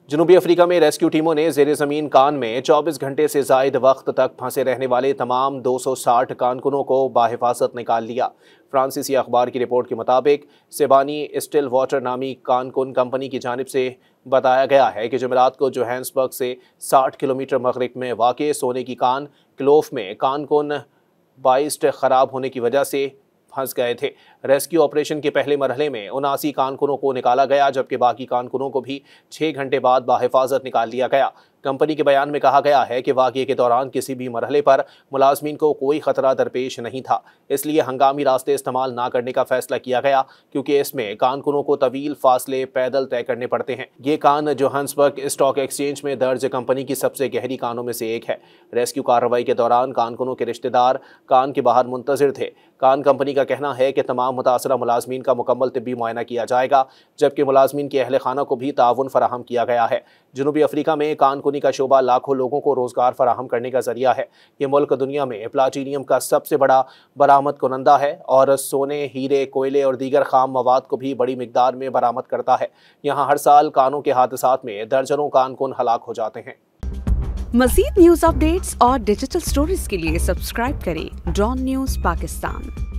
जनूबी अफ्रीका में रेस्क्यू टीमों ने ज़ेरे ज़मीन कान में 24 घंटे से ज़ायद वक्त तक फंसे रहने वाले तमाम 260 कानकुनों को बाहिफाजत निकाल लिया। फ्रांसीसी अखबार की रिपोर्ट के मुताबिक सिबानी स्टिल वाटर नामी कानकुन कंपनी की जानिब से बताया गया है कि जुमेरात को जोहान्सबर्ग से 60 किलोमीटर मगरिब में वाक़े सोने की कान क्लोफ में कानकुन बाइस्ट ख़राब होने की वजह से फंस गए थे। रेस्क्यू ऑपरेशन के पहले मरहले में 79 कानकुनों को निकाला गया, जबकि बाकी कानकुनों को भी 6 घंटे बाद बाहिफाजत निकाल लिया गया। कंपनी के बयान में कहा गया है कि वाक़ये के दौरान किसी भी मरहले पर मुलाजमीन को कोई खतरा दरपेश नहीं था, इसलिए हंगामी रास्ते इस्तेमाल ना करने का फैसला किया गया, क्योंकि इसमें कानकुनों को तवील फासले पैदल तय करने पड़ते हैं। ये कान जोहान्सबर्ग स्टॉक एक्सचेंज में दर्ज कंपनी की सबसे गहरी कानों में से एक है। रेस्क्यू कार्रवाई के दौरान कानकुनों के रिश्तेदार कान के बाहर मुंतजिर थे। कान कंपनी का कहना है कि तमाम मुतासरा मुलाजमीन का मुकम्मल तिब्बी मुआयना किया जाएगा, जबकि मुलाजमीन के अहल खाना को भी ताउन फराहम किया गया है। जनूबी अफ्रीका में कानकुनी का शोबा लाखों लोगों को रोजगार फराहम करने का जरिया है। ये मुल्क दुनिया में प्लाटीनियम का सबसे बड़ा बरामद कुनंदा है और सोने, हीरे, कोयले और दीगर खाम मवाद को भी बड़ी मिकदार में बरामद करता है। यहाँ हर साल कानों के हादसात में दर्जनों कानकुन हलाक हो जाते हैं। मज़ीद न्यूज़ अपडेट्स और डिजिटल स्टोरीज के लिए सब्सक्राइब करें डॉन न्यूज़ पाकिस्तान।